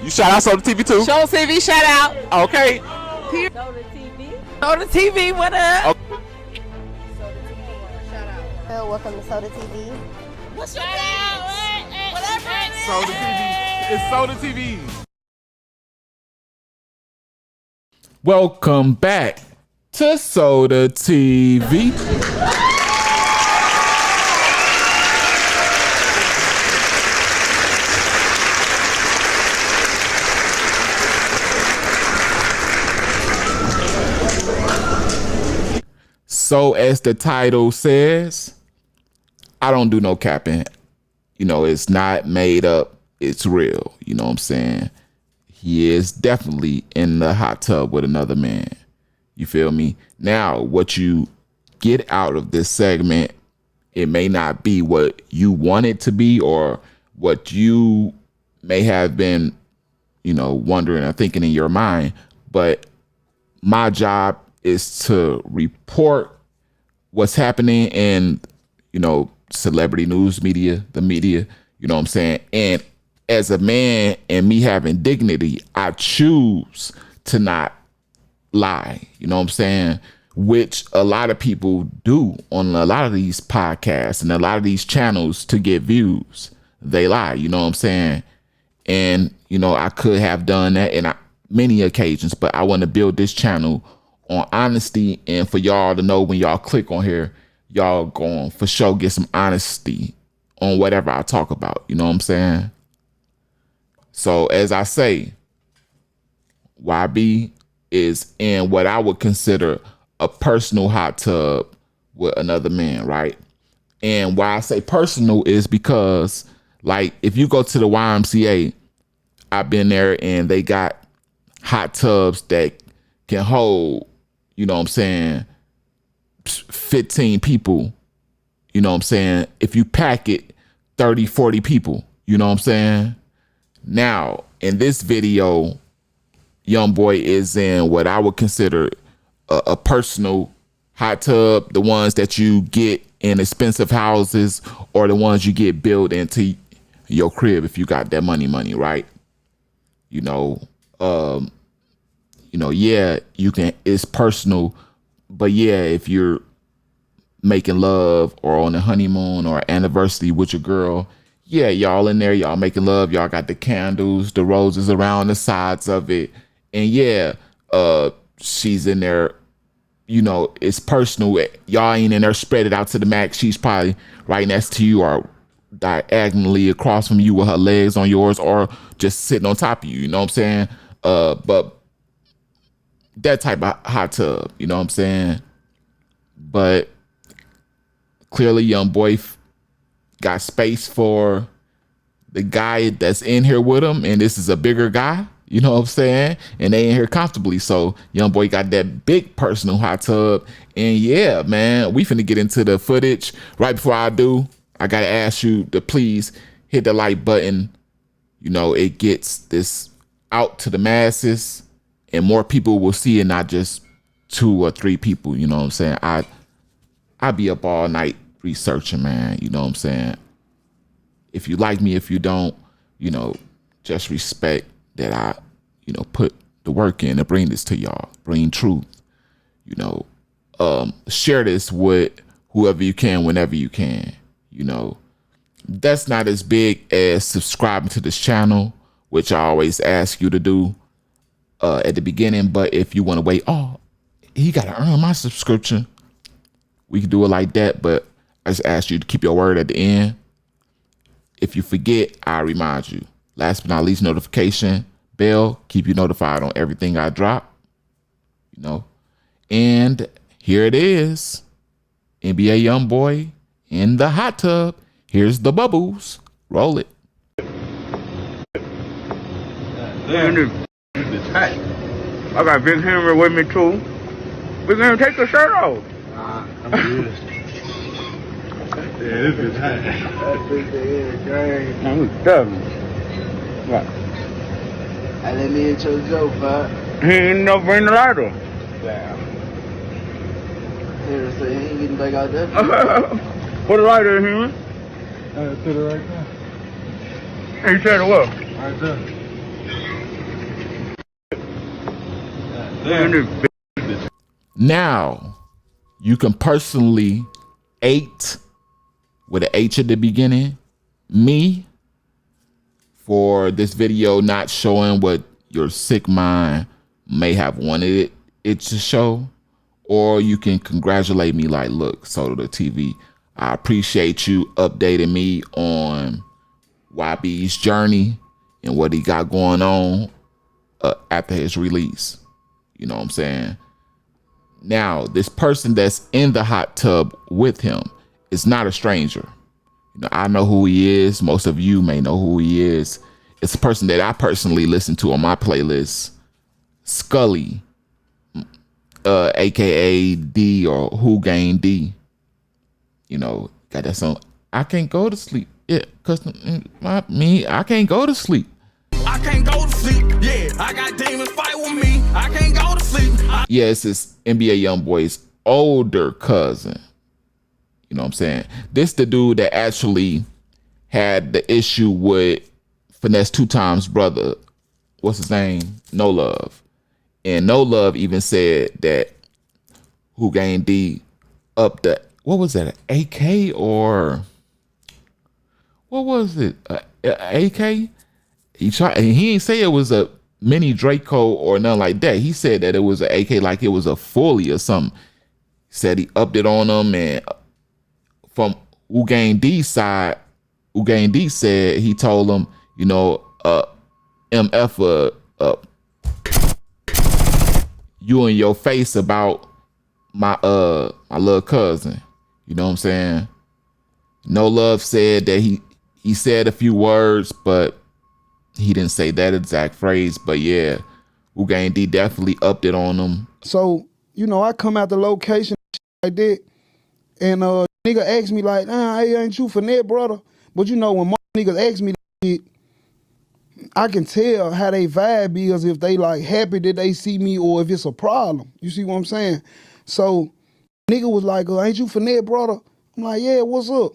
You shout out Soda TV too? Show TV shout out. Okay. Soda TV. Soda TV, what up? Okay. Soda TV. Shout out. Welcome to Soda TV. What's your name? Whatever it is. Soda TV. It's Soda TV. Welcome back to Soda TV. So as the title says, I don't do no capping. You know, it's not made up. It's real. You know what I'm saying? He is definitely in the hot tub with another man. You feel me? Now, what you get out of this segment, it may not be what you want it to be or what you may have been, you know, wondering or thinking in your mind. But my job is to report what's happening in, you know, celebrity news media, the media, you know what I'm saying? And as a man and me having dignity, I choose to not lie, you know what I'm saying? Which a lot of people do on a lot of these podcasts and a lot of these channels to get views. They lie, you know what I'm saying? And, you know, I could have done that in many occasions, but I want to build this channel on honesty, and for y'all to know when y'all click on here, y'all going for sure get some honesty on whatever I talk about. You know what I'm saying? So as I say, YB is in what I would consider a personal hot tub with another man, right? And why I say personal is because, like, if you go to the YMCA, I've been there and they got hot tubs that can hold, you know what I'm saying, 15 people, you know what I'm saying? If you pack it, 30, 40 people, you know what I'm saying? Now, in this video, Youngboy is in what I would consider a personal hot tub, the ones that you get in expensive houses or the ones you get built into your crib if you got that money, right? Yeah, you can, it's personal, but yeah, if you're making love or on a honeymoon or anniversary with your girl, yeah, y'all in there, y'all making love, y'all got the candles, the roses around the sides of it, and yeah, she's in there, you know, it's personal, y'all ain't in there spread it out to the max, she's probably right next to you or diagonally across from you with her legs on yours or just sitting on top of you, you know what I'm saying? But that type of hot tub, you know what I'm saying? But clearly Youngboy got space for the guy that's in here with him, and this is a bigger guy, you know what I'm saying? And they in here comfortably, so Youngboy got that big personal hot tub. And yeah, man, we finna get into the footage. Right before I do, I gotta ask you to please hit the like button. You know, it gets this out to the masses and more people will see it, not just 2 or 3 people, you know what I'm saying? I be up all night researching, man, you know what I'm saying? If you like me, if you don't, you know, just respect that I, you know, put the work in to bring this to y'all, bring truth, you know. Share this with whoever you can, whenever you can, you know. That's not as big as subscribing to this channel, which I always ask you to do at the beginning. But if you want to wait, oh, he got to earn my subscription, we can do it like that. But I just ask you to keep your word at the end. If you forget, I remind you. Last but not least, notification bell, keep you notified on everything I drop, you know. And here it is, NBA Youngboy in the hot tub. Here's the bubbles. Roll it. Damn, this is tight. I got Big Henry with me too. Big Henry, take your shirt off. Nah, I'm good. Yeah, this is tight. That big head, dang. I'm stubbing. What? I let me hit your joke, bud. He ain't no bring the lighter. Damn. Henry said he ain't getting back out there. Put a lighter in here. Put it right there. He said what? Right there. in this Now, you can personally hate with an H at the beginning me for this video not showing what your sick mind may have wanted it to show, or you can congratulate me like, look, Soto the TV, I appreciate you updating me on YB's journey and what he got going on after his release. You know what I'm saying? Now, this person that's in the hot tub with him is not a stranger. You know, I know who he is. Most of you may know who he is. It's a person that I personally listen to on my playlist, Scully, aka D or Who Gained D. You know, got that song. I can't go to sleep. Yeah, cause I can't go to sleep. I can't go to sleep. Yeah, I got demons fight with me. I can't go to sleep. Yeah, it's this NBA Youngboy's older cousin. You know what I'm saying? This the dude that actually had the issue with Finesse 2 Times brother. What's his name? No Love. And No Love even said that Who Gained D up the, what was that, an AK or what was it? AK? He tried, and he didn't say it was a mini Draco or nothing like that. He said that it was an AK, like it was a fully or something. He said he upped it on them, and from Ugain D's side, Ugain D said he told him, you know, MF you in your face about my little cousin. You know what I'm saying? No Love said that he said a few words, but he didn't say that exact phrase. But yeah, Ugain D definitely upped it on him. So, you know, I come out the location like that, and nigga asked me like, hey, ain't you Finette, brother? But you know, when my niggas ask me that shit, I can tell how they vibe is, if they like happy that they see me or if it's a problem. You see what I'm saying? So nigga was like, ain't you Finette, brother? I'm like, yeah, what's up?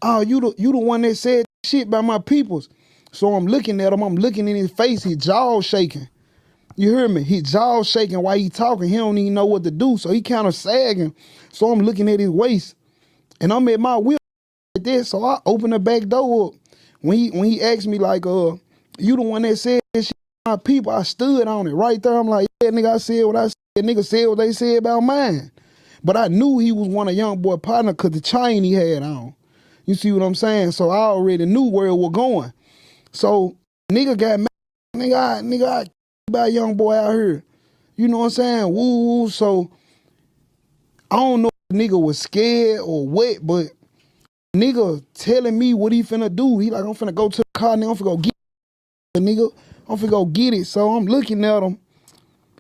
Oh, you the one that said shit by my peoples. So I'm looking at him, I'm looking in his face, his jaw shaking. You hear me? His jaw shaking while he talking. He don't even know what to do. So he kind of sagging. So I'm looking at his waist. And I'm at my wheel like this. So I open the back door up. When he asked me like, you the one that said this shit to my people, I stood on it. Right there, I'm like, yeah, nigga, I said what I said. Nigga said what they said about mine. But I knew he was one of Youngboy partner because the chain he had on. You see what I'm saying? So I already knew where it was going. So nigga got mad. Nigga, I about Youngboy out here. You know what I'm saying? Woo. So I don't know if the nigga was scared or what, but nigga telling me what he finna do. He like, I'm finna go to the car, nigga, I'm finna go get it. Nigga, I'm finna go get it. So I'm looking at him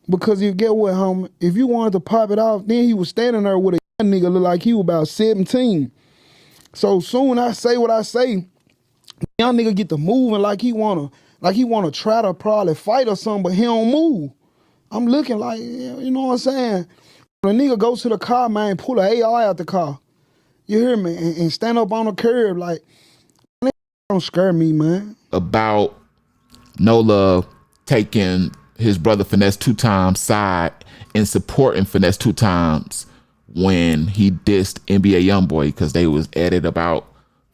because you get what, homie? If you wanted to pop it off, then he was standing there with a young nigga look like he was about 17. So soon I say what I say, young nigga get to moving like he wanna try to probably fight or something, but he don't move. I'm looking like, you know what I'm saying? When a nigga goes to the car, man, pull an AR out the car. You hear me? And stand up on the curb like, don't scare me, man. About No Love taking his brother Finesse 2 Times side and supporting Finesse 2 Times when he dissed NBA Youngboy because they was at it about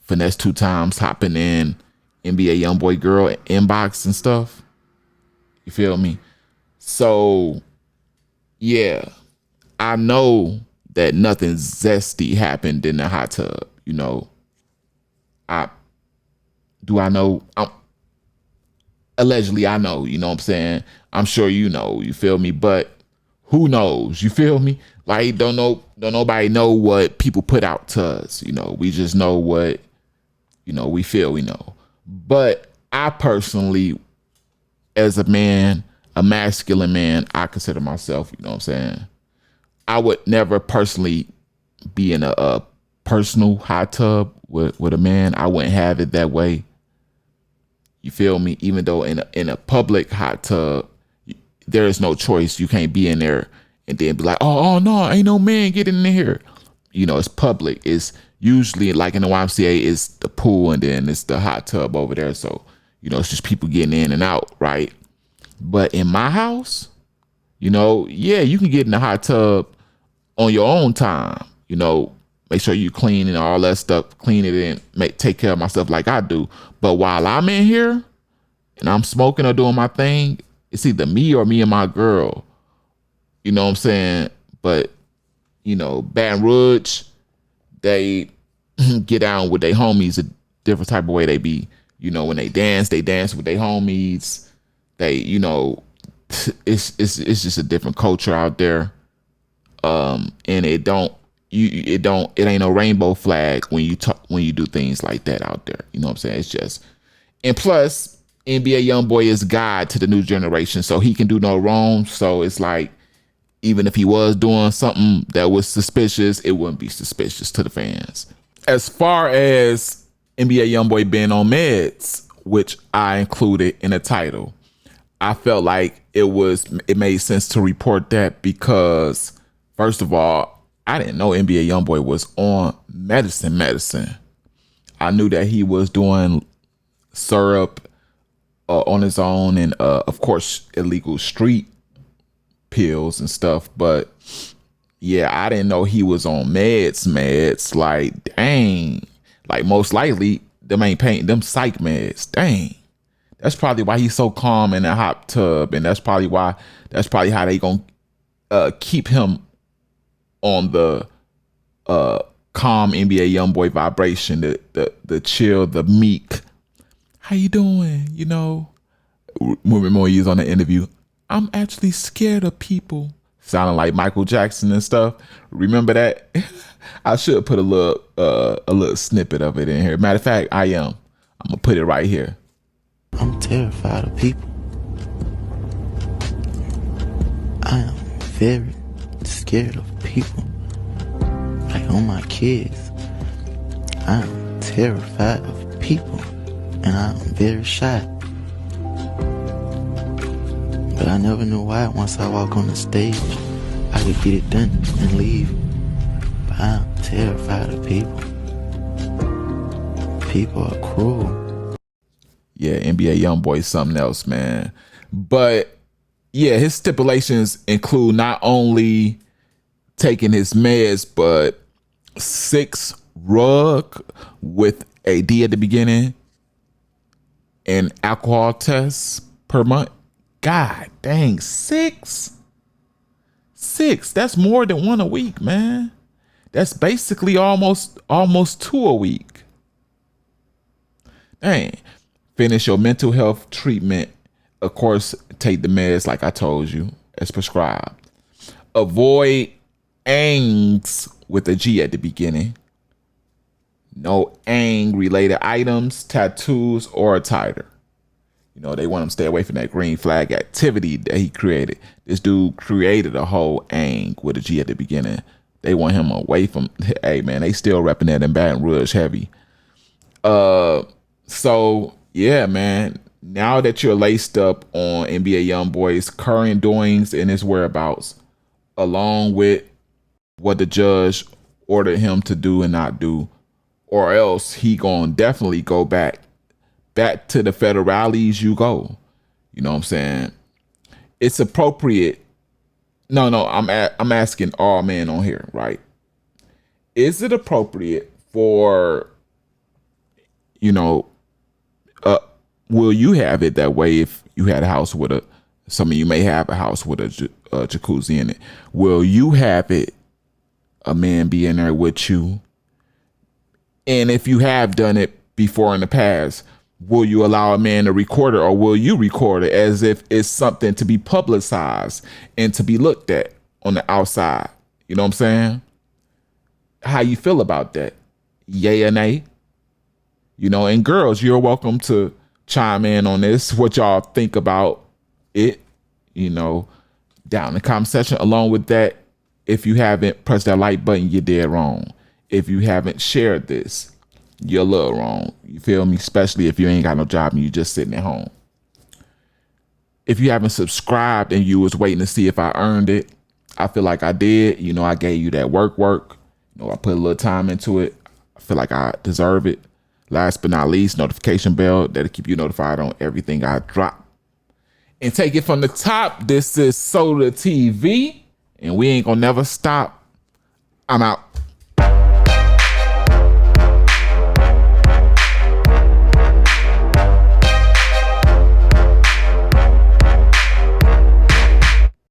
Finesse 2 Times hopping in NBA Youngboy girl inbox and stuff. You feel me? So yeah, I know that nothing zesty happened in the hot tub. You know, I know? Allegedly, I know. You know what I'm saying? I'm sure you know. You feel me? But who knows? You feel me? Like don't nobody know what people put out to us. You know, we just know what, you know, we feel we know. But I personally, as a man, a masculine man, I consider myself, you know what I'm saying? I would never personally be in a personal hot tub with a man. I wouldn't have it that way. You feel me? Even though in a public hot tub, there is no choice. You can't be in there and then be like, oh no, ain't no man getting in here. You know, it's public. It's usually like in the YMCA, it's the pool and then it's the hot tub over there. So, you know, it's just people getting in and out, right? But in my house, You know, yeah, you can get in the hot tub on your own time. You know, make sure you clean and all that stuff, clean it and take care of myself like I do. But while I'm in here and I'm smoking or doing my thing, it's either me or me and my girl. You know what I'm saying? But, you know, Baton Rouge, they get down with their homies a different type of way. They be, you know, when they dance with their homies. They, you know, it's just a different culture out there. And it ain't no rainbow flag when you do things like that out there. You know what I'm saying? It's just, and plus NBA Youngboy is God to the new generation, so he can do no wrong. So it's like, even if he was doing something that was suspicious, it wouldn't be suspicious to the fans. As far as NBA Youngboy being on meds, which I included in the title, I felt like it made sense to report that because, first of all, I didn't know NBA Youngboy was on medicine. I knew that he was doing syrup on his own and, of course, illegal street pills and stuff. But yeah, I didn't know he was on meds. Like, dang. Like, most likely, them ain't paying them psych meds. Dang. That's probably why he's so calm in a hot tub. And that's probably how they gonna keep him on the calm NBA Youngboy vibration, the chill, the meek. How you doing? You know, remember when he was on the interview? I'm actually scared of people. Sounding like Michael Jackson and stuff. Remember that? I should put a little snippet of it in here. Matter of fact, I am. I'm gonna put it right here. I'm terrified of people. I am very scared of people. Like on my kids. I am terrified of people. And I am very shy. But I never knew why once I walk on the stage, I could get it done and leave. But I'm terrified of people. People are cruel. Yeah, NBA Youngboy is something else, man. But yeah, his stipulations include not only taking his meds, but 6 rug with a D at the beginning and alcohol tests per month. God dang, 6? 6. That's more than 1 a week, man. That's basically almost 2 a week. Dang. Finish your mental health treatment. Of course, take the meds like I told you, as prescribed. Avoid ANGs with a G at the beginning. No ANG-related items, tattoos, or attire. You know, they want him to stay away from that green flag activity that he created. This dude created a whole ANG with a G at the beginning. They want him away from, hey man, they still repping that in Baton Rouge heavy. So yeah, man, now that you're laced up on NBA Youngboy's current doings and his whereabouts, along with what the judge ordered him to do and not do, or else he gonna definitely go back to the federales you go. You know what I'm saying? It's appropriate. No, I'm asking all men on here, right? Is it appropriate for, you know, will you have it that way if you had a house with some of you may have a house with a jacuzzi in it. Will you have it, a man be in there with you? And if you have done it before in the past, will you allow a man to record it, or will you record it as if it's something to be publicized and to be looked at on the outside? You know what I'm saying? How you feel about that? Yay or nay? You know, and girls, you're welcome to chime in on this, what y'all think about it, you know, down in the comment section. Along with that, if you haven't pressed that like button, you're dead wrong. If you haven't shared this, you're a little wrong. You feel me? Especially if you ain't got no job and you just sitting at home. If you haven't subscribed and you was waiting to see if I earned it, I feel like I did. You know, I gave you that work. You know, I put a little time into it. I feel like I deserve it. Last but not least, notification bell that'll keep you notified on everything I drop. And take it from the top. This is Soda TV, and we ain't gonna never stop. I'm out.